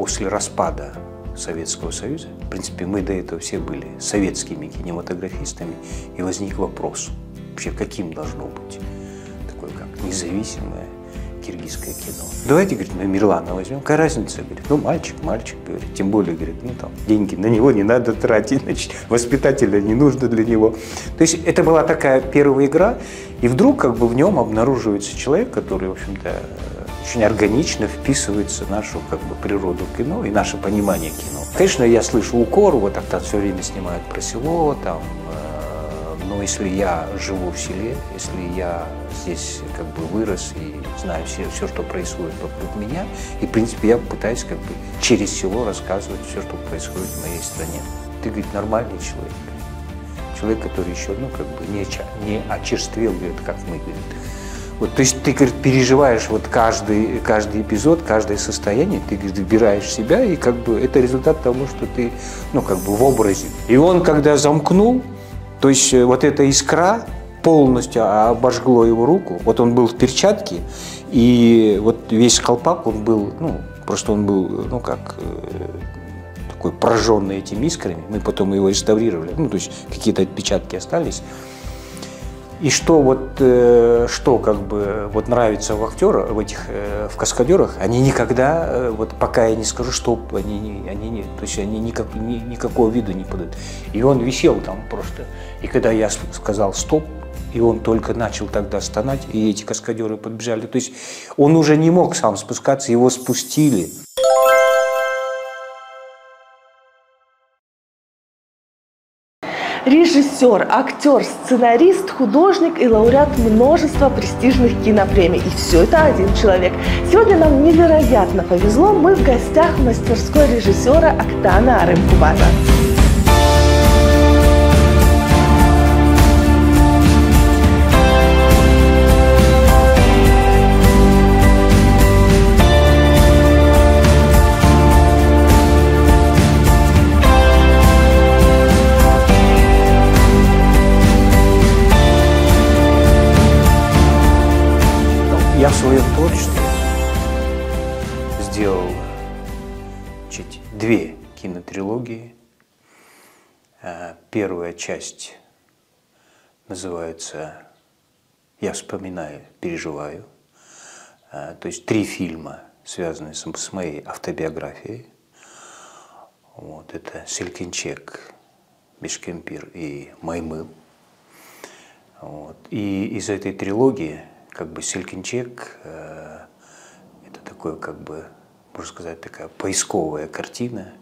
после распада Советского Союза, в принципе, мы до этого все были советскими кинематографистами, и возник вопрос, вообще каким должно быть такое, как независимое киргизское кино. Давайте, говорит, мы Мирлана возьмем, какая разница, говорит, ну мальчик, говорит, тем более, говорит, ну там деньги на него не надо тратить, значит, воспитателя не нужно для него. То есть это была такая первая игра, и вдруг как бы в нем обнаруживается человек, который, в общем-то, очень органично вписывается в нашу как бы природу кино и наше понимание кино. Конечно, я слышу укор, вот так все время снимают про село, там, но если я живу в селе, если я здесь как бы вырос и знаю все, что происходит вокруг меня, и, в принципе, я пытаюсь как бы через село рассказывать все, что происходит в моей стране. Ты, говорит, нормальный человек. Человек, который еще, ну, как бы не очерствел, говорит, как мы, говорит. Вот, то есть ты, говорит, переживаешь вот каждый эпизод, каждое состояние, ты, говорит, выбираешь себя, и как бы это результат того, что ты, ну, как бы в образе. И он, когда замкнул, то есть вот эта искра полностью обожгло его руку. Вот он был в перчатке, и вот весь колпак, он был, ну, просто он был, ну, как такой прожженный этими искрами. Мы потом его реставрировали, ну, то есть какие-то отпечатки остались. И что вот, что как бы вот нравится в актерах, в каскадерах, они никогда, вот пока я не скажу стоп, они то есть они никакого виду не подают. И он висел там просто. И когда я сказал стоп, и он только начал тогда стонать, и эти каскадеры подбежали. То есть он уже не мог сам спускаться, его спустили. Режиссер, актер, сценарист, художник и лауреат множества престижных кинопремий. И все это один человек. Сегодня нам невероятно повезло. Мы в гостях в мастерской режиссера Октана Арымкубаза. Я в своем творчестве сделал две кинотрилогии. Первая часть называется «Я вспоминаю, переживаю». То есть 3 фильма, связанные с моей автобиографией. Вот, это «Селкинчек», «Бишкемпир» и «Маймыл». Вот. И из этой трилогии как бы «Селкинчек» – это такое, как бы, можно сказать, такая поисковая картина,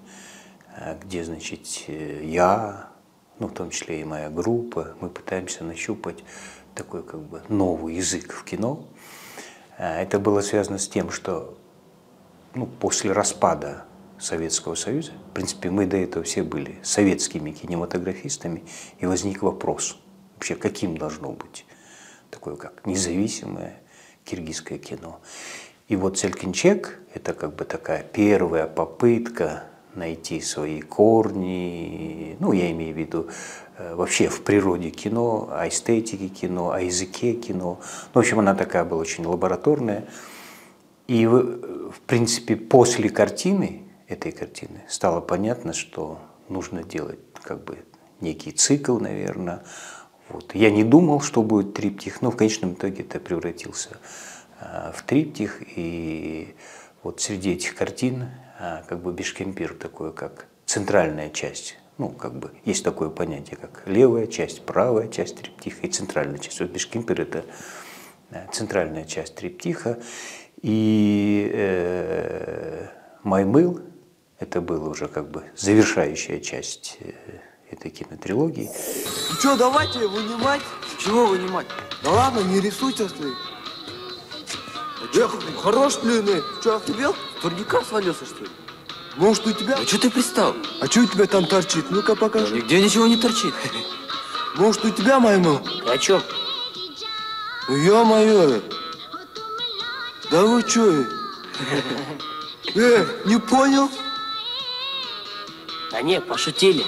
где, значит, я, ну, в том числе и моя группа, мы пытаемся нащупать такой, как бы, новый язык в кино. Это было связано с тем, что, ну, после распада Советского Союза, в принципе, мы до этого все были советскими кинематографистами, и возник вопрос, вообще каким должно быть такое, как независимое киргизское кино. И вот «Селкинчек» – это как бы такая первая попытка найти свои корни, ну, я имею в виду вообще в природе кино, о эстетике кино, о языке кино. В общем, она такая была очень лабораторная. И, в принципе, после картины, этой картины, стало понятно, что нужно делать как бы некий цикл, наверное. Вот. Я не думал, что будет триптих, но в конечном итоге это превратился в триптих. И вот среди этих картин как бы Бишкемпир такое, как центральная часть. Ну, как бы есть такое понятие, как левая часть, правая часть триптиха и центральная часть. Вот Бишкемпир – это центральная часть триптиха. И Маймыл – это была уже как бы завершающая часть этой кинотрилогии. Ну что, давайте вынимать. Чего вынимать? Да ладно, не рисуйте, ты. Хорош длинный. Что, охребел? С турника свалился, что ли? Может, у тебя? А что ты пристал? А что у тебя там торчит? Ну-ка покажи. Нигде ничего не торчит. Может, у тебя, Маймыл? Ты о чем? Ну, ё-моё. Да вы что? Не понял? Да не, пошутили.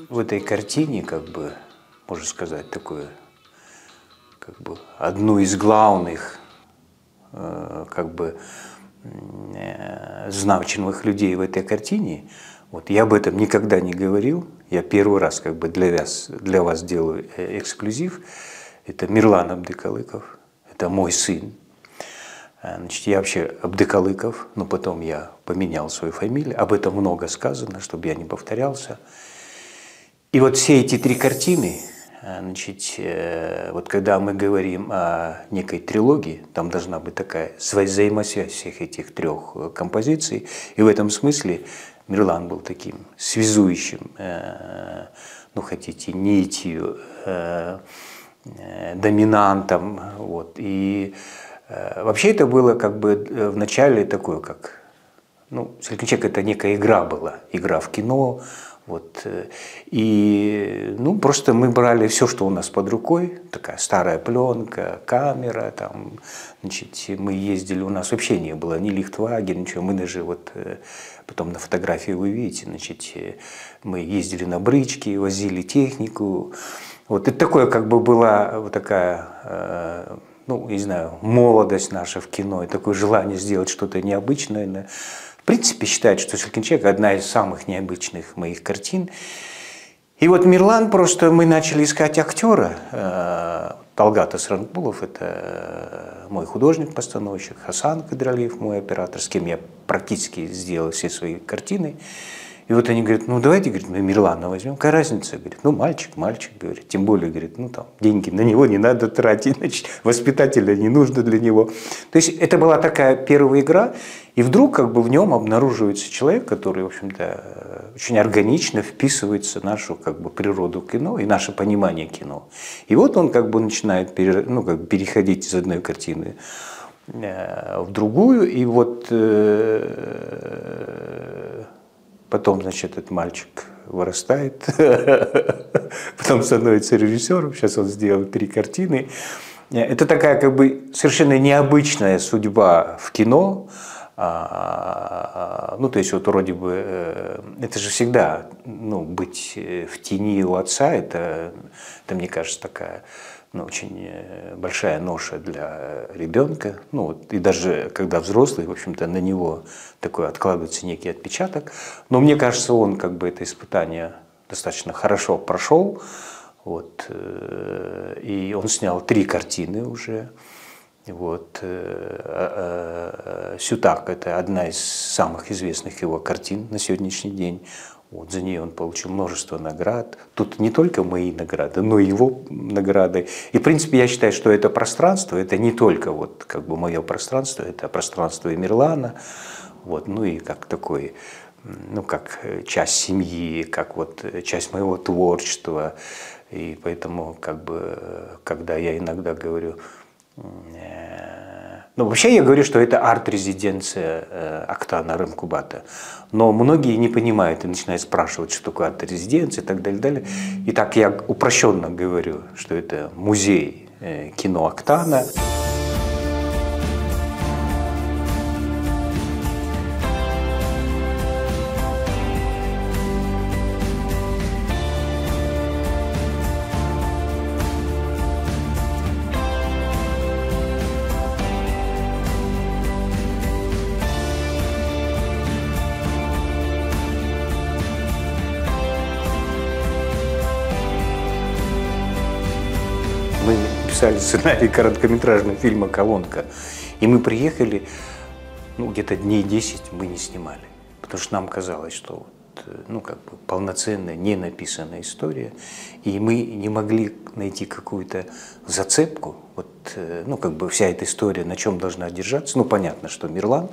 В этой картине, как бы, можно сказать, такое как бы одну из главных значимых людей в этой картине. Вот я об этом никогда не говорил. Я первый раз как бы для вас делаю эксклюзив. Это Мирлан Абдыкалыков. Это мой сын. Значит, я вообще Абдыкалыков, но потом я поменял свою фамилию. Об этом много сказано, чтобы я не повторялся. И вот все эти три картины, значит, вот когда мы говорим о некой трилогии, там должна быть такая взаимосвязь всех этих трех композиций. И в этом смысле Мирлан был таким связующим, ну хотите, нитью, доминантом. Вот. И вообще это было как бы в начале такое, как, ну, Селькинчек это некая игра была, игра в кино. Вот. И ну, просто мы брали все, что у нас под рукой, такая старая пленка, камера, там, значит, мы ездили, у нас вообще не было ни Лихтваген, ничего, мы даже вот, потом на фотографии вы видите, значит, мы ездили на бричке, возили технику, вот, это такое как бы была вот такая, ну, не знаю, молодость наша в кино, и такое желание сделать что-то необычное. В принципе, считают, что Селькинчек одна из самых необычных моих картин. И вот Мирлан, просто мы начали искать актера. Талгат Асранкулов, это мой художник-постановщик, Хасан Кадралиев, мой оператор, с кем я практически сделал все свои картины. И вот они говорят, ну давайте, говорит, мы Мирлана возьмем, какая разница? Говорит, ну мальчик, говорит, тем более, говорит, ну там деньги на него не надо тратить, значит, воспитателя не нужно для него. То есть это была такая первая игра, и вдруг как бы в нем обнаруживается человек, который, в общем-то, очень органично вписывается в нашу как бы природу кино и наше понимание кино. И вот он как бы начинает переходить из одной картины в другую, и вот потом, значит, этот мальчик вырастает, потом становится режиссером, сейчас он сделал 3 картины. Это такая как бы совершенно необычная судьба в кино. Ну, то есть вот вроде бы, это же всегда, ну, быть в тени у отца, это мне кажется, такая, ну, очень большая ноша для ребенка. Ну, вот, и даже когда взрослый, в общем-то, на него такой откладывается некий отпечаток. Но мне кажется, он как бы это испытание достаточно хорошо прошел. Вот, и он снял 3 картины уже. Вот, «Сютак» – это одна из самых известных его картин на сегодняшний день. Вот, за нее он получил множество наград. Тут не только мои награды, но и его награды. И, в принципе, я считаю, что это пространство, это не только вот, как бы мое пространство, это пространство и Мирлана. Вот, ну и как такой, ну, как часть семьи, как вот часть моего творчества. И поэтому, как бы, когда я иногда говорю, ну, вообще я говорю, что это арт-резиденция Октана Рымкубата. Но многие не понимают и начинают спрашивать, что такое арт-резиденция и так далее, далее. И так я упрощенно говорю, что это музей кино Октана. Мы писали сценарий короткометражного фильма «Колонка». И мы приехали, ну, где-то дней 10 мы не снимали. Потому что нам казалось, что вот, ну, как бы полноценная, не написанная история. И мы не могли найти какую-то зацепку. Вот, ну, как бы вся эта история, на чем должна держаться. Ну, понятно, что Мирлан.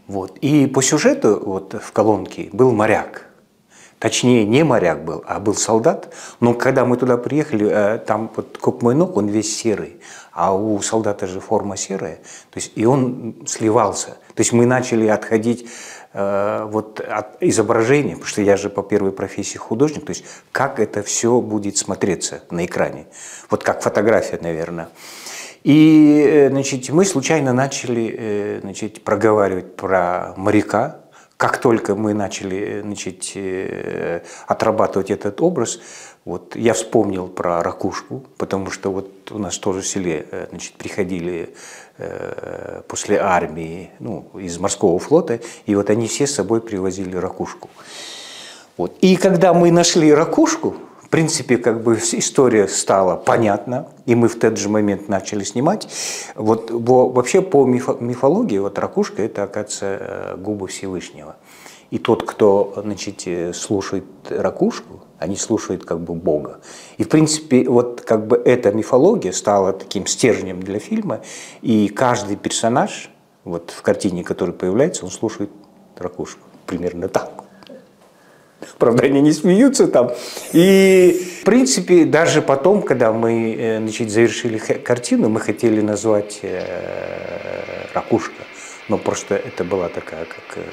Вот. И по сюжету вот, в «Колонке» был моряк. Точнее, не моряк был, а был солдат. Но когда мы туда приехали, там вот как мой ног, он весь серый. А у солдата же форма серая. То есть, и он сливался. То есть мы начали отходить вот от изображения, потому что я же по первой профессии художник. То есть как это все будет смотреться на экране. Вот как фотография, наверное. И, значит, мы случайно начали, значит, проговаривать про моряка, как только мы начали, значит, отрабатывать этот образ, вот я вспомнил про ракушку, потому что вот у нас тоже в селе, значит, приходили после армии, ну, из морского флота, и вот они все с собой привозили ракушку. Вот. И когда мы нашли ракушку, в принципе, как бы история стала понятна, и мы в тот же момент начали снимать. Вот вообще по мифологии вот ракушка – это, оказывается, губы Всевышнего. И тот, кто, значит, слушает ракушку, они слушают как бы Бога. И, в принципе, вот как бы эта мифология стала таким стержнем для фильма, и каждый персонаж вот в картине, который появляется, он слушает ракушку. Примерно так. Правда, они не смеются там. И, в принципе, даже потом, когда мы, значит, завершили картину, мы хотели назвать «Ракушка». Но просто это была такая, как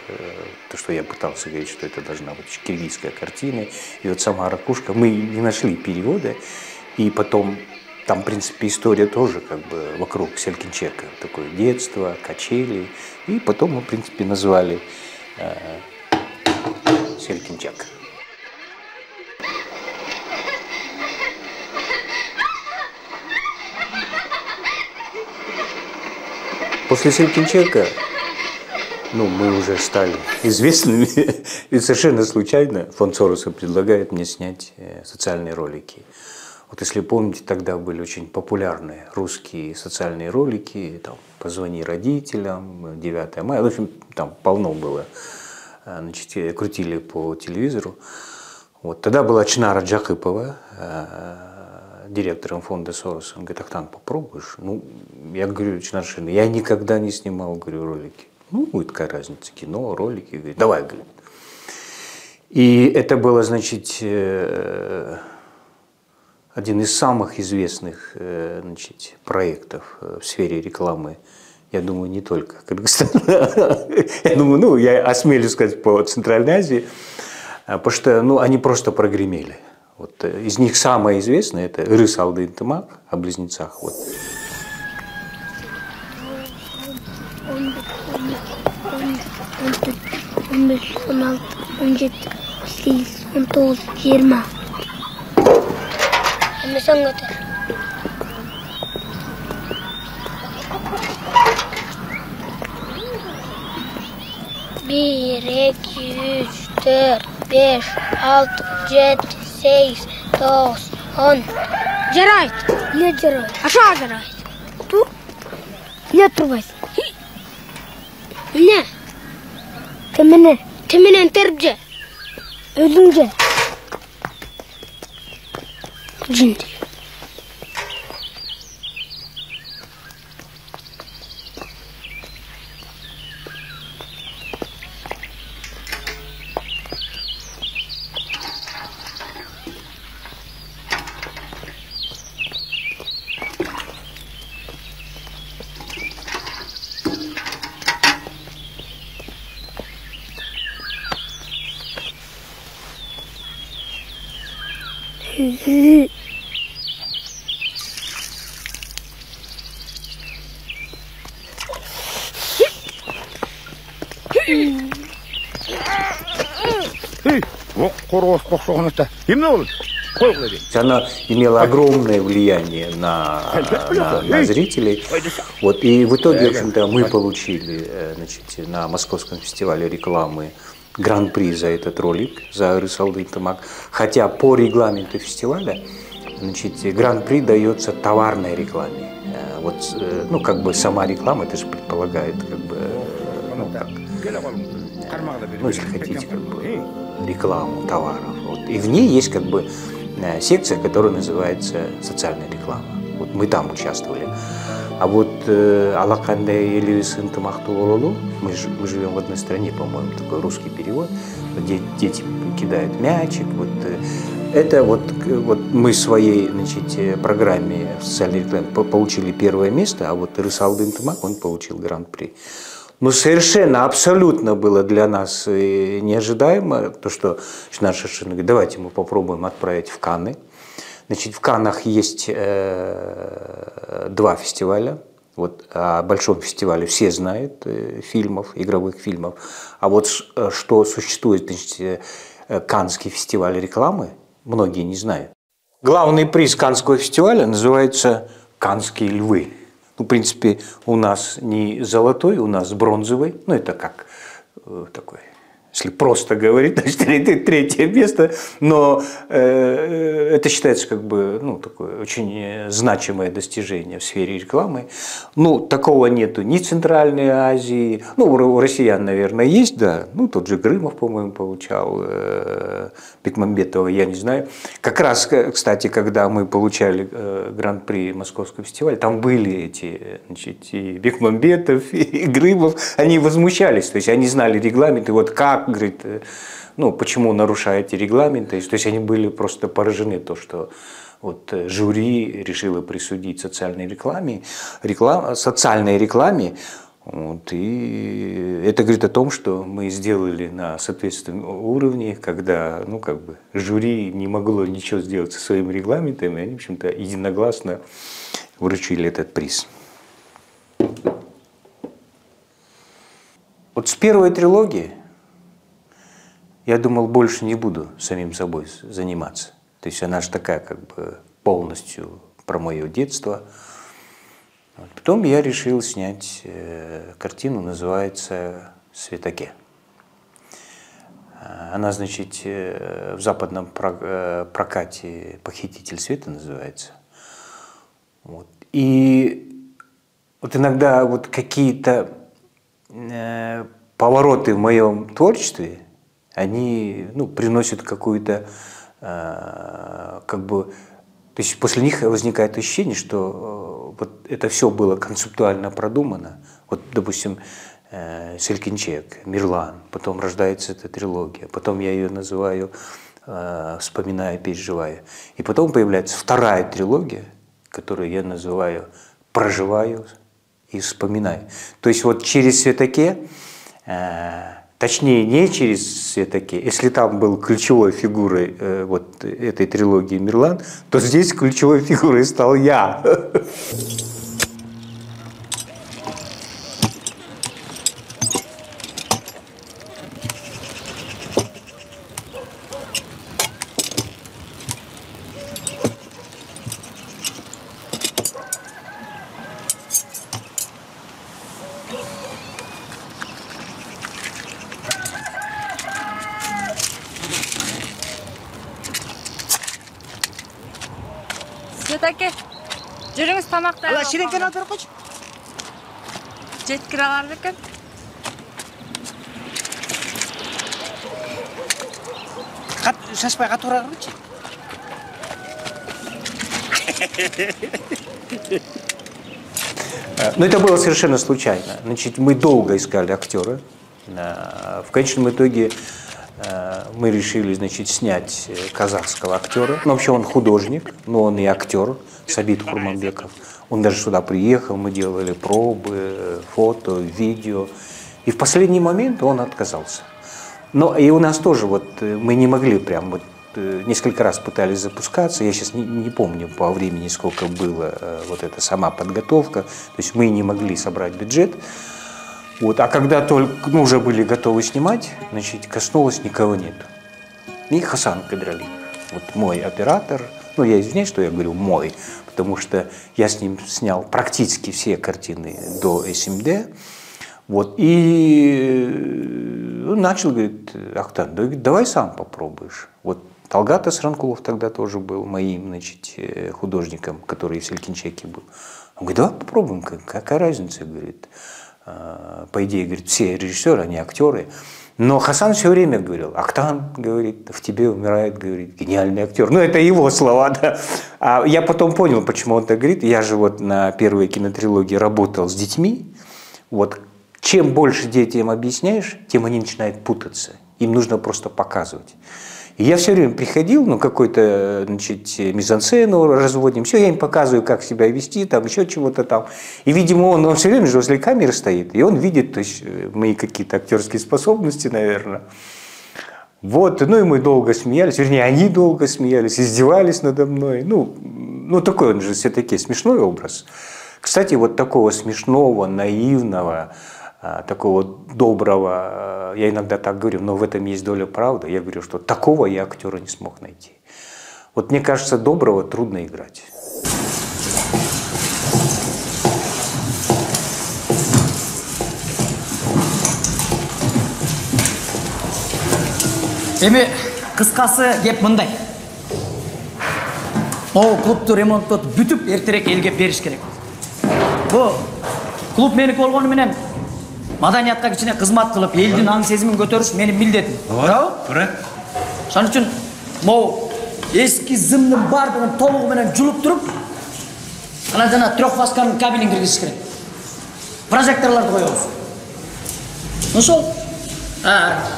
то, что я пытался говорить, что это должна быть киргизская картина. И вот сама «Ракушка», мы не нашли перевода. И потом, там, в принципе, история тоже как бы вокруг Селькинчека. Такое детство, качели. И потом мы, в принципе, назвали Селькинчек. После Селькинчека, ну, мы уже стали известными, и совершенно случайно фонд Сороса предлагает мне снять социальные ролики. Вот если помните, тогда были очень популярны русские социальные ролики, там «Позвони родителям», «9 мая», в общем, там полно было. Значит, крутили по телевизору. Вот. Тогда была Чнара Джахипова, директором фонда Сороса. Он говорит: Ахтан, попробуешь? Ну, я говорю: Чнаршина, я никогда не снимал, говорю, ролики. Ну, будет какая разница, кино, ролики. Говорит: давай, говорит. И это было, значит, один из самых известных, значит, проектов в сфере рекламы. Я думаю, не только Кыргызстана. Я думаю, ну, я осмелюсь сказать, по Центральной Азии, потому что, ну, они просто прогремели. Вот, из них самое известное – это «Ыры салды интымак» о близнецах. Вот. Bir, iki, üç, dört, beş, altı, yedi, sekiz, dokuz, on. Жарайт. Не жарайт. А что жарайт? Ту? Не турбайт. Не. Кемне? Кемнен терже. Өзүңжө. Жинди. Она имела огромное влияние на зрителей. Вот, и в итоге, в общем-то, мы получили, значит, на Московском фестивале рекламы гран-при за этот ролик, за «Ыры салды интымак». Хотя по регламенту фестиваля, значит, гран-при дается товарной рекламе. Вот, ну, как бы сама реклама, это же предполагает, как бы, ну, как, ну, если хотите, как бы, рекламу товаров. Вот. И в ней есть, как бы, секция, которая называется «Социальная реклама». Вот мы там участвовали. А вот «Алакандай элевис интымакту ололу», мы живем в одной стране, по-моему, такой русский перевод, дети кидают мячик, вот, это вот мы в своей, значит, программе в социальной рекламе получили первое место, а вот «Ыры салды интымак» он получил гран-при. Ну, совершенно, абсолютно было для нас неожидаемо то, что Чнар Шершин говорит: давайте мы попробуем отправить в Канны. Значит, в Каннах есть 2 фестиваля. Вот о большом фестивале все знают фильмов, игровых фильмов. А вот что существует, значит, Каннский фестиваль рекламы, многие не знают. Главный приз Каннского фестиваля называется «Каннские львы». Ну, в принципе, у нас не золотой, у нас бронзовый. Ну, это как такой, если просто говорить, значит, третье место. Но это считается как бы, ну, такое очень значимое достижение в сфере рекламы. Ну, такого нету ни в Центральной Азии. Ну, у россиян, наверное, есть, да. Ну, тот же Грымов, по-моему, получал. Бекмамбетова, я не знаю. Как раз, кстати, когда мы получали гран-при Московского фестиваля, там были эти, значит, и Бекмамбетов, и Грымов, они возмущались, то есть они знали регламенты, вот как, говорит, ну, почему нарушаете регламенты, то есть они были просто поражены то, что вот жюри решило присудить социальной рекламе, социальной рекламе. Вот, и это говорит о том, что мы сделали на соответственном уровне, когда, ну, как бы, жюри не могло ничего сделать со своим регламентом, и они, в общем-то, единогласно вручили этот приз. Вот с первой трилогии я думал, больше не буду самим собой заниматься. То есть она же такая, как бы, полностью про мое детство. Потом я решил снять картину, называется «Светоке». Она, значит, в западном прокате «Похититель света» называется. Вот. И вот иногда вот какие-то повороты в моем творчестве, они, ну, приносят какую-то, как бы, то есть после них возникает ощущение, что вот это все было концептуально продумано. Вот, допустим, Селькинчек, Мирлан, потом рождается эта трилогия, потом я ее называю «Вспоминая, переживая». И потом появляется вторая трилогия, которую я называю «Проживаю и вспоминаю». То есть вот через Светоке, точнее, не через Светоке. Если там был ключевой фигурой вот этой трилогии Мирлан, то здесь ключевой фигурой стал я. Светоке, жүріңіз тамақты. Ала, шіреңкен алдыр қойшы. Жеткіре алар екен. Шашпай қатура қойшы. Но это было совершенно случайно. Значит, мы долго искали актера. В конечном итоге мы решили, значит, снять казахского актера. Ну, вообще он художник, но он и актер, Сабит Хурманбеков. Он даже сюда приехал, мы делали пробы, фото, видео. И в последний момент он отказался. Но и у нас тоже вот мы не могли прям вот несколько раз пытались запускаться. Я сейчас не помню по времени, сколько было вот эта сама подготовка. То есть мы не могли собрать бюджет. Вот, а когда только уже были готовы снимать, значит, коснулось, никого нету. И Хасан Кадралиев, вот мой оператор, ну я извиняюсь, что я говорю мой, потому что я с ним снял практически все картины до СМД. Вот, и он начал, говорит, Ахтан, давай сам попробуешь. Вот Талгат Асранкулов тогда тоже был моим, значит, художником, который в Селькинчеке был. Он говорит, давай попробуем, какая разница, говорит. По идее, говорит, все режиссеры, они актеры. Но Хасан все время говорил, Ахтан, говорит, в тебе умирает, говорит, гениальный актер. Ну, это его слова, да. А я потом понял, почему он так говорит. Я же вот на первой кинотрилогии работал с детьми. Вот чем больше детям объясняешь, тем они начинают путаться. Им нужно просто показывать. И я все время приходил, ну, какой-то, значит, мизансцену разводим, все, я им показываю, как себя вести, там, еще чего-то там. И, видимо, он все время же возле камеры стоит, и он видит, то есть, мои какие-то актерские способности, наверное. Вот, ну, и мы долго смеялись, вернее, они долго смеялись, издевались надо мной. Ну такой он же все-таки смешной образ. Кстати, вот такого смешного, наивного, такого доброго, я иногда так говорю, но в этом есть доля правды, я говорю, что такого я актера не смог найти. Вот мне кажется, доброго трудно играть. Эми кыскасы кеп мындай. Могу клубту ремонттоп бүтүп эртерээк элге бериш керек. Бу клуб меники болгону менен маданиятка кичине кызмат кылып, элдин аң сезимин көтөрүш менин милдетим. Туура? Ошон үчүн могу эски зымдын бардыгын толугу менен жулуп туруп, анан жана трёхфасканын кабелин киргизиш керек. Прожекторлорду коебуз. Ошол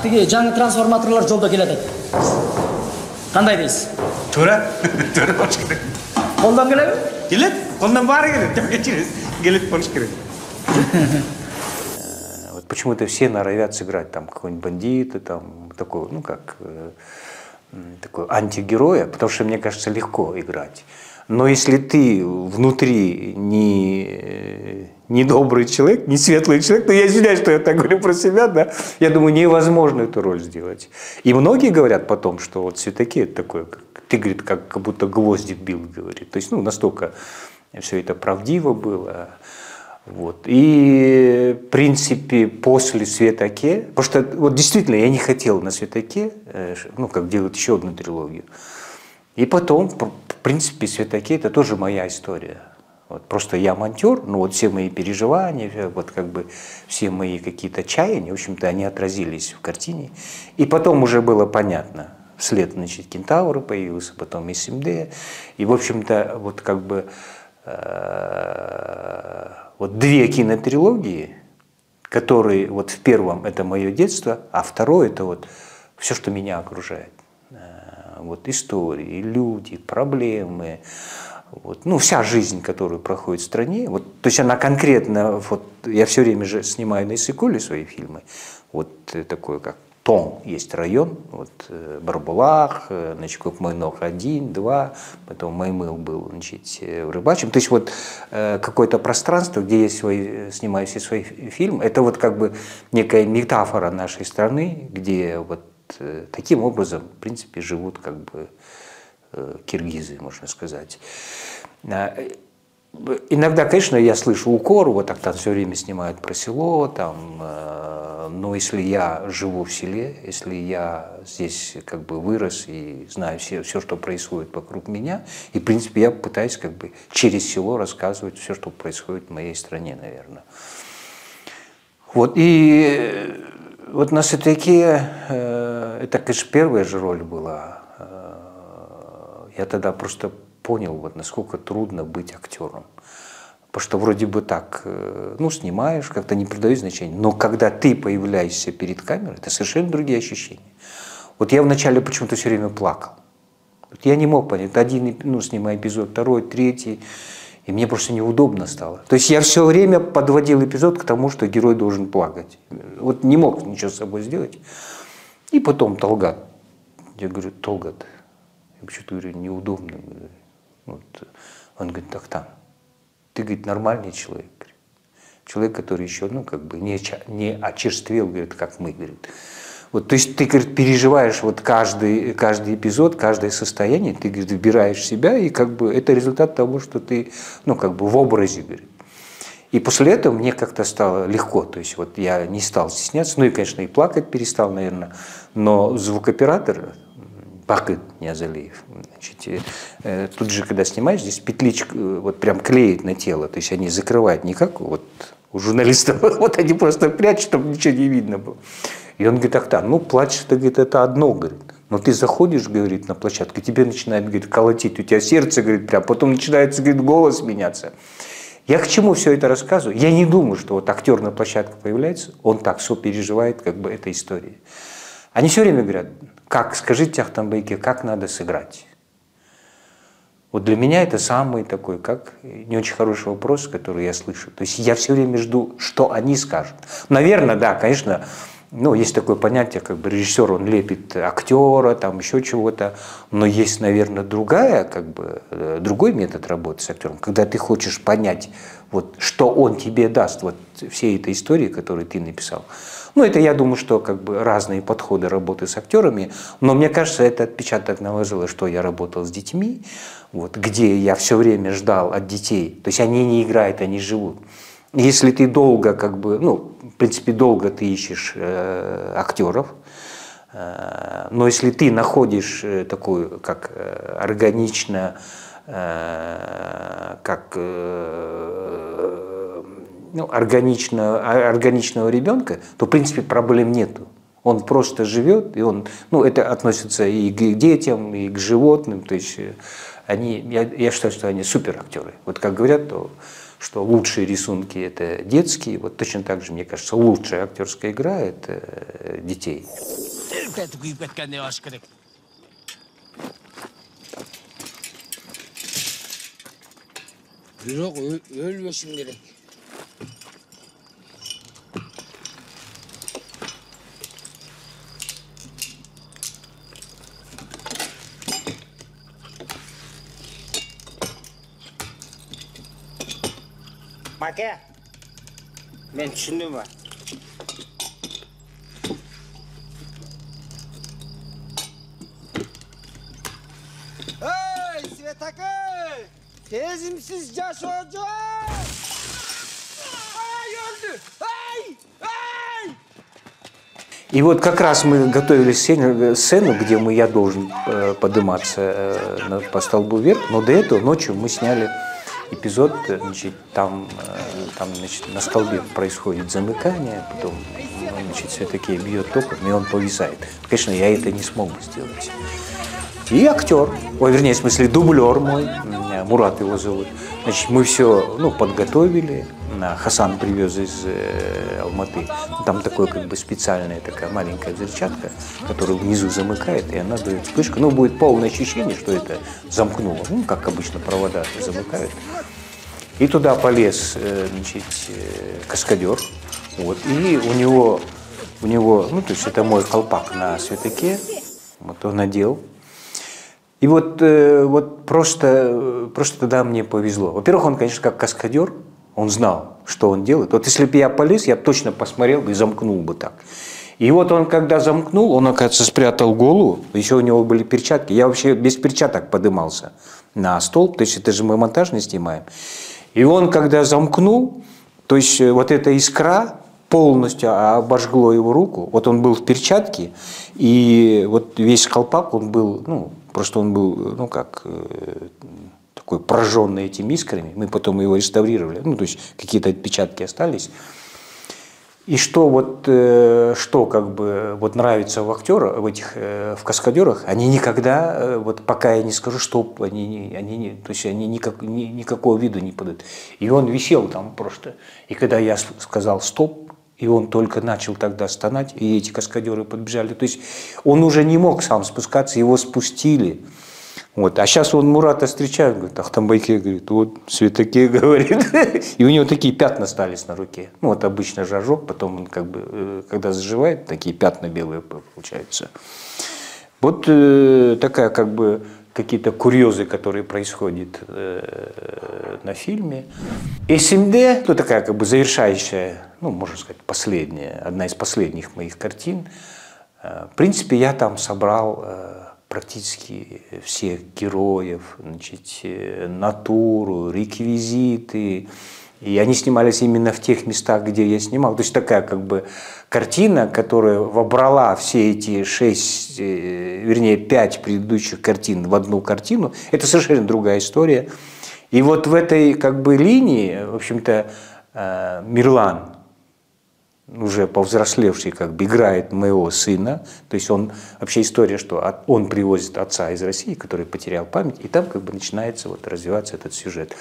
тиги жаңы трансформаторлор жолдо келет. Кандай дейсиз? Туура. Туура болуш керек. Колдон келеби? Келет. Колдон баары келет. Жок кечириз. Келет болуш керек. Вот почему-то все норовят сыграть там какого-нибудь бандита, там такого, ну как такой антигероя, потому что мне кажется легко играть. Но если ты внутри не добрый человек, не светлый человек, то я извиняюсь, что я так говорю про себя, да, я думаю, невозможно эту роль сделать. И многие говорят потом, что вот Светаки это такое, ты, говорит, как будто гвоздик бил, говорит. То есть, ну, настолько все это правдиво было. Вот. И, в принципе, после Светаке, потому что вот действительно я не хотел на Светаке, ну, как делать еще одну трилогию. И потом, в принципе, Светаки это тоже моя история. Вот просто я монтер, но вот все мои переживания, вот как бы все мои какие-то чаяния, в общем-то, они отразились в картине. И потом уже было понятно, вслед, значит, Кентавр появился, потом СМД. И, в общем-то, вот как бы вот две кинотрилогии, которые вот в первом это мое детство, а второе это вот все, что меня окружает. Вот истории, люди, проблемы, вот, ну, вся жизнь, которую проходит в стране, вот, то есть она конкретно, вот, я все время же снимаю на Иссык-Куле свои фильмы, вот такой как Тон есть район, вот Барбулах, значит, Кокмойнох 1, 2, потом Маймыл был, значит, в Рыбачьем, то есть вот какое-то пространство, где я снимаю все свои фильмы, это вот как бы некая метафора нашей страны, где вот таким образом, в принципе, живут как бы киргизы, можно сказать. Иногда, конечно, я слышу укор, вот так там все время снимают про село, там, но если я живу в селе, если я здесь как бы вырос и знаю все, что происходит вокруг меня, и, в принципе, я пытаюсь как бы через село рассказывать все, что происходит в моей стране, наверное. Вот, и вот на Светаке, это, конечно, первая же роль была. Я тогда просто понял, вот, насколько трудно быть актером. Потому что вроде бы так, ну, снимаешь, как-то не придаешь значения. Но когда ты появляешься перед камерой, это совершенно другие ощущения. Вот я вначале почему-то все время плакал. Вот я не мог понять. Один, ну, снимаю эпизод, второй, третий. И мне просто неудобно стало. То есть я все время подводил эпизод к тому, что герой должен плакать. Вот не мог ничего с собой сделать. И потом Талгат. Я говорю, Талгат, я почему-то говорю, неудобно. Вот. Он говорит, так там, ты, говорит, нормальный человек. Человек, который еще, ну, как бы не очерствел, говорит, как мы, говорит. Вот, то есть ты, говорит, переживаешь вот каждый эпизод, каждое состояние, ты, говорит, выбираешь себя, и как бы это результат того, что ты, ну, как бы в образе, говорит. И после этого мне как-то стало легко, то есть вот я не стал стесняться, ну и, конечно, и плакать перестал, наверное, но звукоператор Бакыт Ниязалиев, значит, тут же, когда снимаешь, здесь петличка вот прям клеит на тело, то есть они закрывают не как вот у журналистов, вот они просто прячут, чтобы ничего не видно было. И он говорит, так, ну, плачешь, говорит, это одно, говорит. Но ты заходишь, говорит, на площадку, тебе начинает, говорит, колотить, у тебя сердце, говорит, прям, потом начинается, говорит, голос меняться. Я к чему все это рассказываю? Я не думаю, что вот актер на площадке появляется, он так сопереживает, как бы, этой историей. Они все время говорят, как, скажите, Ахтамбеке, как надо сыграть? Вот для меня это самый такой, как, не очень хороший вопрос, который я слышу. То есть я все время жду, что они скажут. Наверное, да, конечно, ну, есть такое понятие, как бы режиссер, он лепит актера, там еще чего-то, но есть, наверное, другой метод работы с актером, когда ты хочешь понять Вот что он тебе даст, вот все этой истории, которые ты написал. Ну, это, я думаю, что как бы разные подходы работы с актерами, но мне кажется, это отпечаток наложило, что я работал с детьми, вот, где я все время ждал от детей, то есть они не играют, они живут. Если ты долго, как бы, ну, в принципе, долго ты ищешь актеров, но если ты находишь такую, как органичную ребенка, то, в принципе, проблем нету. Он просто живет, и он, ну, это относится и к детям, и к животным, то есть я считаю, что они суперактеры. Вот как говорят, что лучшие рисунки – это детские, вот точно так же, мне кажется, лучшая актерская игра – это детей. Бирок өлбөшүң керек. Маке, мен түшүндүм ба? Эй, Светакай! Сезимсиз жашоочу! Ай, öldü! Ай! Ай! И вот как раз мы готовили сцену, где я должен подниматься по столбу вверх, но до этого ночью мы сняли эпизод, значит, там значит, на столбе происходит замыкание, потом, значит, все-таки бьет током, и он повисает. Конечно, я это не смог бы сделать. И актер, вернее, в смысле, дублер мой, Мурат его зовут, значит, мы все, ну, подготовили, Хасан привез из Алматы, там такое, как бы, специальная такая маленькая взрывчатка, которая внизу замыкает, и она дает вспышку, ну, будет полное ощущение, что это замкнуло, ну, как обычно провода замыкают. И туда полез, значит, каскадер, вот, и у него, ну, то есть это мой колпак на светаке, вот он надел. И вот просто тогда мне повезло. Во-первых, он, конечно, как каскадер, он знал, что он делает. Вот если бы я полез, я бы точно посмотрел бы и замкнул бы так. И вот он, когда замкнул, он, оказывается, спрятал голову, еще у него были перчатки. Я вообще без перчаток подымался на столб, то есть это же мы монтаж не снимаем. И он, когда замкнул, то есть вот эта искра полностью обожгло его руку. Вот он был в перчатке, и вот весь колпак, он был, ну, просто он был, ну, как такой прожженный этими искрами. Мы потом его реставрировали. Ну, то есть какие-то отпечатки остались. И что как бы вот нравится в актерах, в каскадерах, они никогда, вот пока я не скажу стоп, то есть они никакого вида не подают. И он висел там просто. И когда я сказал стоп, и он только начал тогда стонать, и эти каскадеры подбежали. То есть он уже не мог сам спускаться, его спустили. Вот. А сейчас он Мурата встречает, говорит, Ахтамбайке, говорит, вот Светаке, говорит. И у него такие пятна остались на руке. Ну вот обычно же ожог, потом он как бы, когда заживает, такие пятна белые получаются. Вот такая как бы какие-то курьезы, которые происходят на фильме. СМД, ну такая как бы завершающая, ну можно сказать, последняя, одна из последних моих картин. В принципе, я там собрал практически всех героев, значит, натуру, реквизиты. И они снимались именно в тех местах, где я снимал. То есть такая как бы картина, которая вобрала все эти 5 предыдущих картин в одну картину. Это совершенно другая история. И вот в этой как бы линии, в общем-то, Мирлан, уже повзрослевший, как бы играет моего сына. То есть он, вообще история, что он привозит отца из России, который потерял память, и там как бы начинается вот развиваться этот сюжет.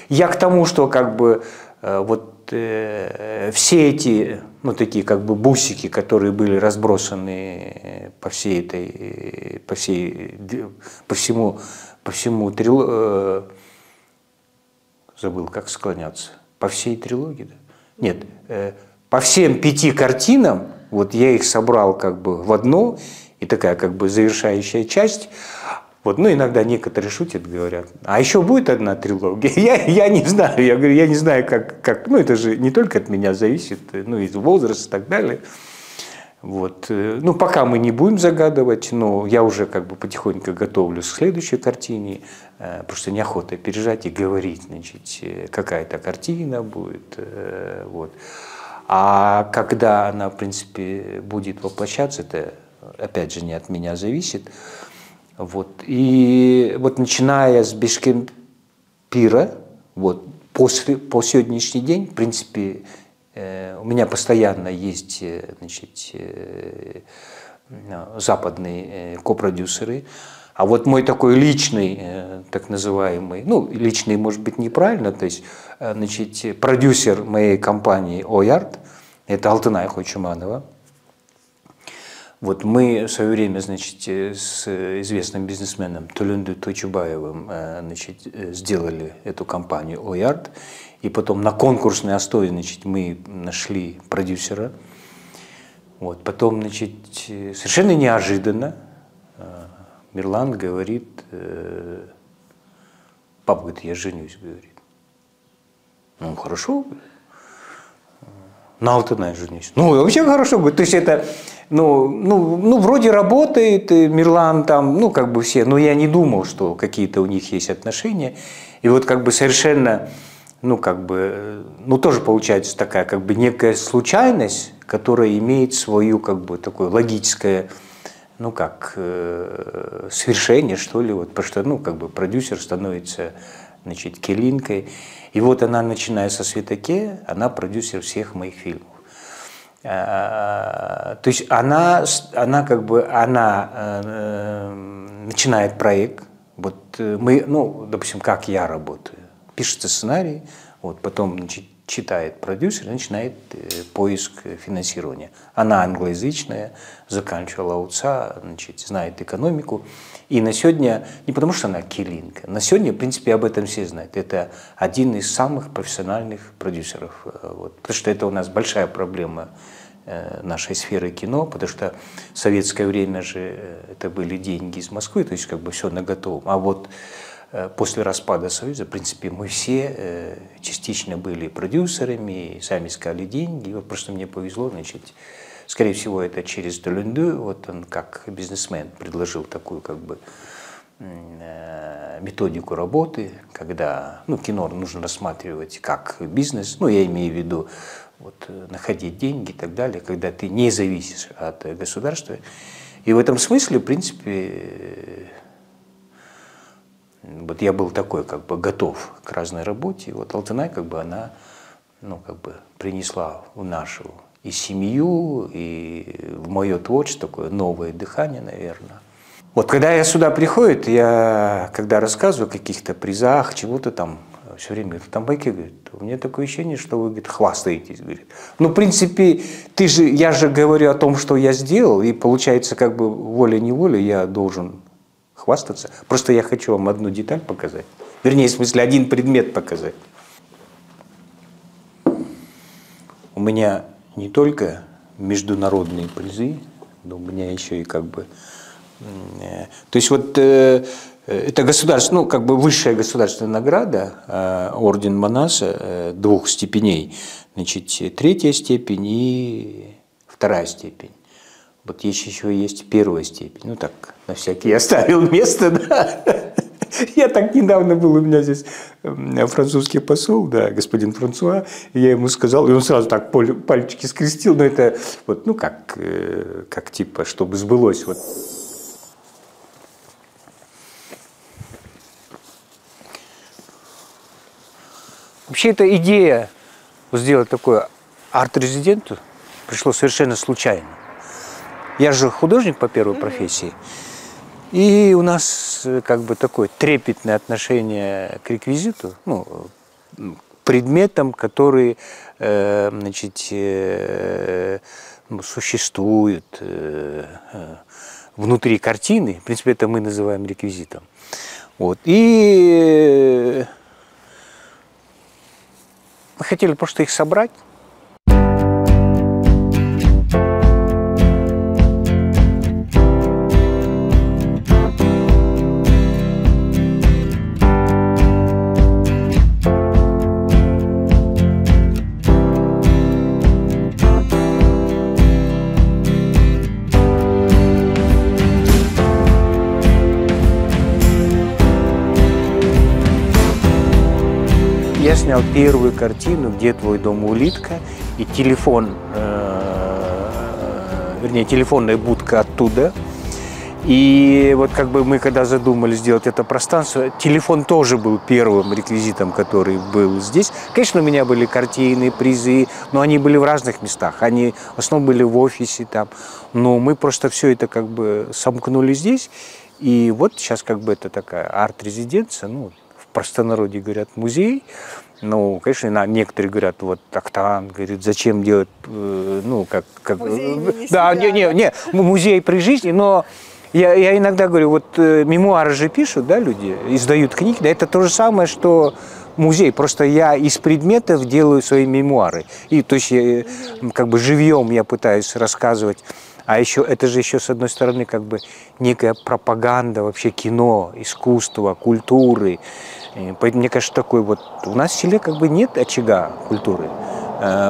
Я к тому, что как бы все эти, ну такие как бы бусики, которые были разбросаны по всему забыл, как склоняться, по всей трилогии, да? Нет, по всем 5 картинам, вот я их собрал как бы в одну, и такая как бы завершающая часть. Вот, ну, иногда некоторые шутят, говорят, а еще будет одна трилогия? Я не знаю, я говорю, я не знаю, как, ну, это же не только от меня зависит, ну, и возраст и так далее. Вот, ну, пока мы не будем загадывать, но я уже как бы потихоньку готовлюсь к следующей картине, просто неохота пережать и говорить, значит, какая-то картина будет, вот. А когда она, в принципе, будет воплощаться, это, опять же, не от меня зависит. Вот. И вот начиная с Бишкекпира, вот, по сегодняшний день, в принципе, у меня постоянно есть, значит, западные копродюсеры. А вот мой такой личный, так называемый, ну, личный, может быть, неправильно, то есть, значит, продюсер моей компании «Оярд», это Алтынай Хойчуманова. Вот мы в свое время, значит, с известным бизнесменом Төлөнду Тойчубаевым, значит, сделали эту компанию «Оярд», и потом на конкурсной основе, значит, мы нашли продюсера. Вот, потом, значит, совершенно неожиданно Мирлан говорит, папа, говорит, я женюсь, говорит. Ну, хорошо, на Алтынай женюсь. Ну, вообще хорошо, говорит. То есть это, ну, вроде работает, Мирлан там, ну, как бы все, но я не думал, что какие-то у них есть отношения. И вот как бы совершенно, ну, как бы, ну, тоже получается такая, как бы некая случайность, которая имеет свою, как бы, такое логическое, ну, как свершение, что ли, вот, потому что, ну, как бы продюсер становится, значит, Келинкой. И вот она, начиная со «Светаке», она продюсер всех моих фильмов. То есть она как бы, она начинает проект, вот мы, ну, допустим, как я работаю, пишется сценарий, вот, потом, значит, читает продюсер и начинает поиск финансирования. Она англоязычная, заканчивала УЦА, значит, знает экономику. И на сегодня, не потому что она Келинка, на сегодня, в принципе, об этом все знают. Это один из самых профессиональных продюсеров. Вот, потому что это у нас большая проблема нашей сферы кино, потому что в советское время же это были деньги из Москвы, то есть как бы все на готовом. А вот после распада Союза, в принципе, мы все частично были продюсерами, сами искали деньги. И вот просто мне повезло, значит, скорее всего, это через Төлөнду, вот он как бизнесмен предложил такую как бы методику работы, когда, ну, кино нужно рассматривать как бизнес, ну, я имею в виду вот, находить деньги и так далее, когда ты не зависишь от государства. И в этом смысле, в принципе, вот я был такой, как бы, готов к разной работе. И вот Алтынай, как бы, она, ну, как бы, принесла в нашу и семью, и в мое творчество такое новое дыхание, наверное. Вот когда я сюда прихожу, я, когда рассказываю о каких-то призах, чего-то там, все время говорит, там байки, говорит, у меня такое ощущение, что вы, говорит, хвастаетесь, говорит. Ну, в принципе, я же говорю о том, что я сделал, и получается, как бы, волей-неволей я должен хвастаться. Просто я хочу вам одну деталь показать. Вернее, в смысле, один предмет показать. У меня не только международные призы, но у меня еще и как бы... То есть вот это государство, ну, как бы высшая государственная награда, орден Манаса 2 степеней. Значит, 3-я степень и 2-я степень. Вот еще есть 1-я степень. Ну так, на всякий я оставил место, да. Я так недавно был, у меня здесь французский посол, да, господин Франсуа, я ему сказал, и он сразу так пальчики скрестил, но это вот, ну как типа, чтобы сбылось. Вот. Вообще эта идея сделать такое арт-резиденту пришла совершенно случайно. Я же художник по первой профессии, и у нас как бы такое трепетное отношение к реквизиту, ну, к предметам, которые, значит, существуют внутри картины. В принципе, это мы называем реквизитом. Вот. И мы хотели просто их собрать. снял первую картину «Где твой дом, улитка», и телефон, вернее, телефонная будка оттуда. И вот как бы мы, когда задумали сделать это пространство, телефон тоже был первым реквизитом, который был здесь. Конечно, у меня были картины, призы, но они были в разных местах. Они в основном были в офисе там. Но мы просто все это как бы сомкнули здесь. И вот сейчас как бы это такая арт-резиденция, ну, в простонародье говорят музей. Ну, конечно, некоторые говорят, вот Актан, говорит, зачем делать, ну, как музей да, не, музей при жизни, но я иногда говорю, вот мемуары же пишут, да, люди, издают книги, да, это то же самое, что музей, просто я из предметов делаю свои мемуары, и то есть как бы живьем я пытаюсь рассказывать. А еще это же еще с одной стороны как бы некая пропаганда вообще кино, искусства, культуры. Поэтому мне кажется, такой вот у нас в селе как бы нет очага культуры.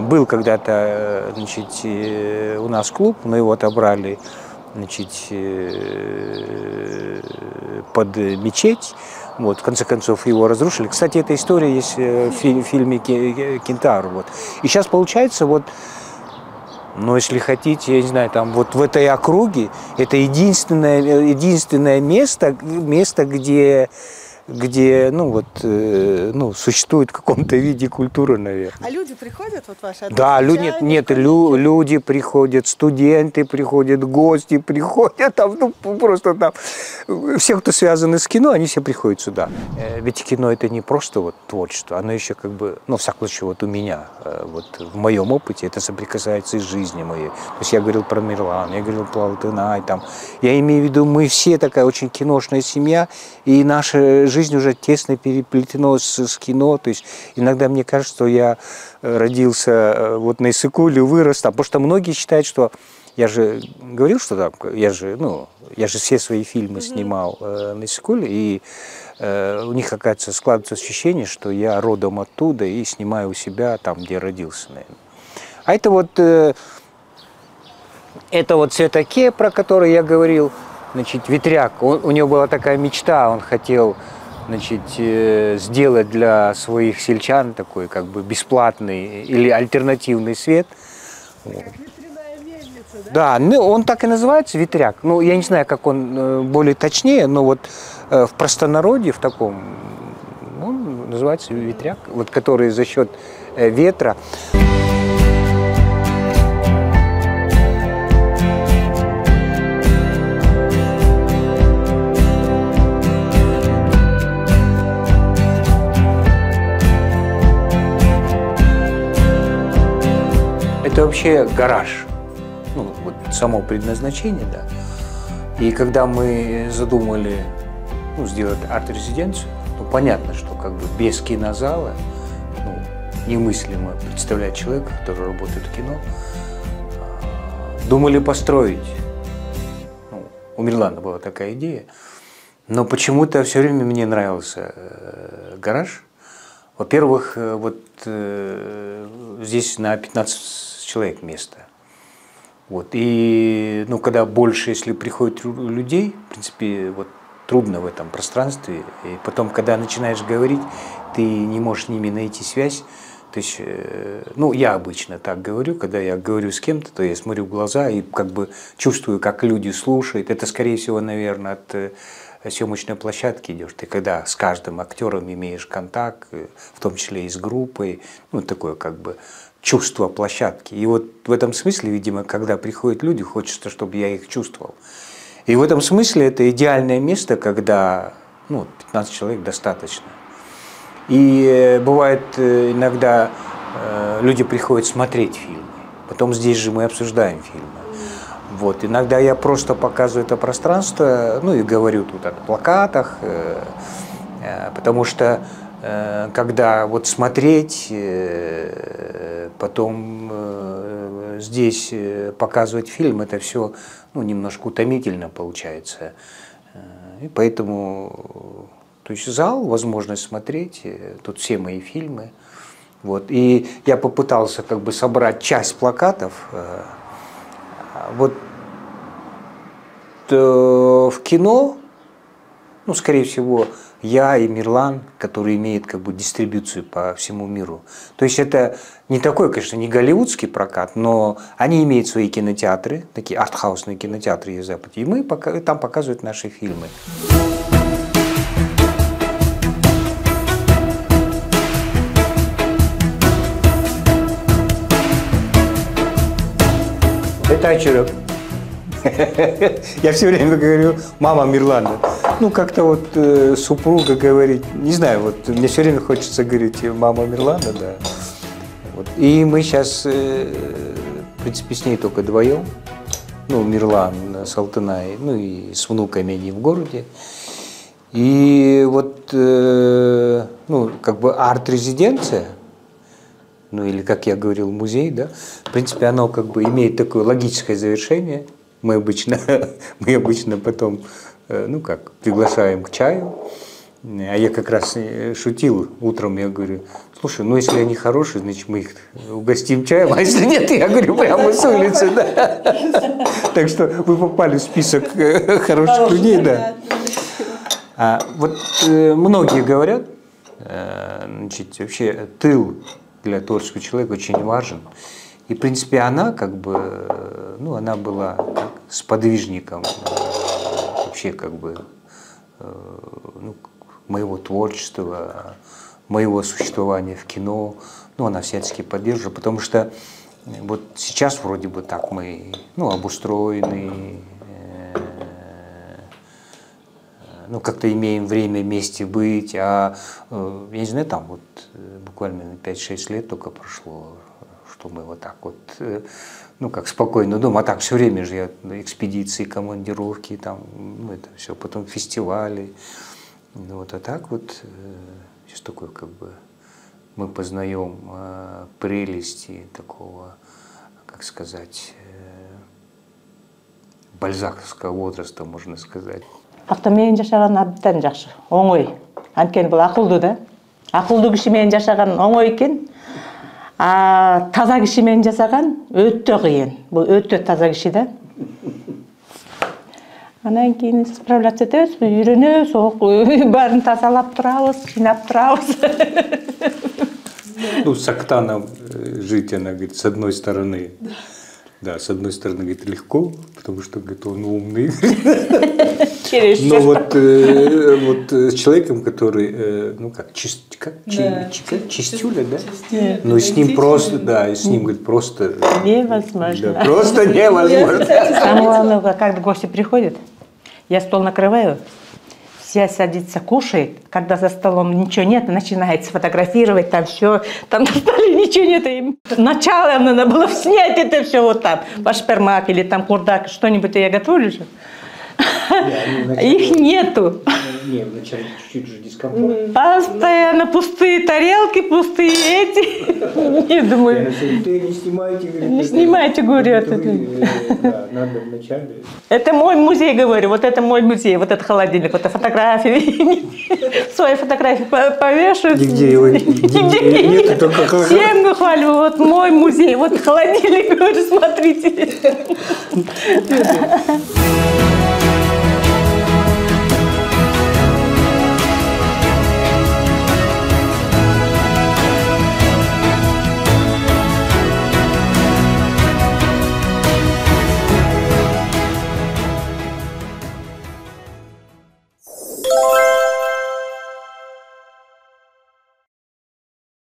Был когда-то, значит, у нас клуб, но его отобрали, значит, под мечеть. Вот, в конце концов его разрушили. Кстати, эта история есть в фильме «Кентавр». Вот. И сейчас получается вот. Но если хотите, я не знаю, там вот в этой округе это единственное место, где ну, вот, ну, существует в каком-то виде культура, наверное. А люди приходят, вот ваши? Да, люди приходят, студенты приходят, гости приходят, там, ну, просто там, все, кто связаны с кино, они все приходят сюда. Ведь кино это не просто вот творчество, оно еще как бы, ну, в всяком случае, вот у меня, вот в моем опыте это соприкасается с жизнью моей. То есть я говорил про Мирлан, я говорил про Алтынай, там, я имею в виду, мы все такая очень киношная семья, и наша жизнь уже тесно переплетена с кино. То есть иногда мне кажется, что я родился вот на Иссык-Куле, вырос там. Потому что многие считают, что я же говорил, что там, я же все свои фильмы снимал на Иссык-Куле, и у них, оказывается, складывается ощущение, что я родом оттуда и снимаю у себя там, где родился, наверное. А это вот Цветаке, про который я говорил, значит, Ветряк, у него была такая мечта, он хотел, значит, сделать для своих сельчан такой как бы бесплатный или альтернативный свет. Как ветряная мельница, да? Да, ну, он так и называется, Ветряк. Ну, я не знаю, как он более точнее, но вот в простонародье, в таком, он называется Ветряк, вот, который за счет ветра. Это вообще гараж, ну, вот само предназначение, да. И когда мы задумали, ну, сделать арт-резиденцию, ну, понятно, что как бы без кинозала, ну, немыслимо представлять человека, который работает в кино. Думали построить, ну, у Мирлана была такая идея, но почему-то все время мне нравился гараж. Во-первых, вот здесь на 15 человек место. Вот. И ну, когда больше, если приходит людей, в принципе, вот, трудно в этом пространстве. И потом, когда начинаешь говорить, ты не можешь с ними найти связь. То есть, ну, я обычно так говорю, когда я говорю с кем-то, то я смотрю в глаза и как бы чувствую, как люди слушают. Это, скорее всего, наверное, от съемочной площадки идешь. Ты когда с каждым актером имеешь контакт, в том числе и с группой, ну, такое как бы чувство площадки. И вот в этом смысле, видимо, когда приходят люди, хочется, чтобы я их чувствовал. И в этом смысле это идеальное место, когда, ну, 15 человек достаточно. И бывает иногда люди приходят смотреть фильмы, потом здесь же мы обсуждаем фильмы. Вот. Иногда я просто показываю это пространство, ну и говорю тут о плакатах, потому что когда вот смотреть, потом здесь показывать фильм, это все, ну, немножко утомительно получается. И поэтому, то есть зал, возможность смотреть, тут все мои фильмы. Вот. И я попытался как бы собрать часть плакатов. Вот в кино, ну, скорее всего, я и Мирлан, который имеет как бы дистрибьюцию по всему миру. То есть это не такой, конечно, не голливудский прокат, но они имеют свои кинотеатры, такие артхаусные кинотеатры есть в Западе, и мы там показывают наши фильмы. Это очерок. Я все время говорю, мама Мирлана. Ну, как-то вот супруга говорит, не знаю, вот мне все время хочется говорить, мама Мирлана, да. Вот. И мы сейчас, в принципе, с ней только вдвоем. Ну, Мирлан с Алтынай, ну и с внуками они в городе. И вот, ну, как бы арт-резиденция, ну или, как я говорил, музей, да, в принципе, оно как бы имеет такое логическое завершение. Мы обычно потом, ну как, приглашаем к чаю. А я как раз шутил утром, я говорю, слушай, ну если они хорошие, значит мы их угостим чаем, а если нет, я говорю, прямо с улицы, да. Так что вы попали в список хороших людей, да. Вот многие говорят, значит, вообще тыл для творческого человека очень важен. И, в принципе, она как бы, ну, она была как сподвижником вообще как бы, ну, моего творчества, моего существования в кино. Ну, она всячески поддерживала, потому что вот сейчас вроде бы так мы, ну, обустроены, ну, как-то имеем время вместе быть, а, я не знаю, там вот буквально 5-6 лет только прошло, что мы вот так вот, ну, как спокойно думаем, а так все время же я экспедиции, командировки, там, ну, это все, потом фестивали, ну, вот, а так вот, сейчас такое, как бы, мы познаем прелести такого, как сказать, бальзаковского возраста, можно сказать. Акта менен жашаган абдан жакшы, оңой. Анткени бул акылдуу да. Акылдуу киши менен жашаган оңой экен. А таза киши менен жасаган өтө кыйын. Бул өтө таза киши да. Анан кийин справляться этебиз, үйрөнөбүз, баарын тазалап турабыз, жыйнап турабыз. Ну, с Октаном жить, она говорит, с одной стороны, да, с одной стороны, говорит, легко, потому что, говорит, он умный. Но вот с человеком, который, ну как, чистюля, да? Ну, с ним просто, да, с ним, говорит, просто... Невозможно. Да, просто невозможно. Самое главное, когда гости приходят, я стол накрываю, все садятся, кушают, когда за столом ничего нет, начинает сфотографировать, там все, там на столе ничего нет. Им начало надо было снять это все вот там, башпермак или там курдак, что-нибудь я готовлю же. Их нету. Не, вначале чуть-чуть же дискомфорт. Постоянно пустые тарелки, пустые эти. Не думаю. Не снимайте, говорит. Не снимайте, говорят. Да, надо вначале. Это мой музей, говорю, вот это мой музей, вот этот холодильник, вот это фотографии. Свои фотографии повешают. Нигде его нет, только холодильник. Всем хвалю, вот мой музей, вот холодильник, говорю, смотрите.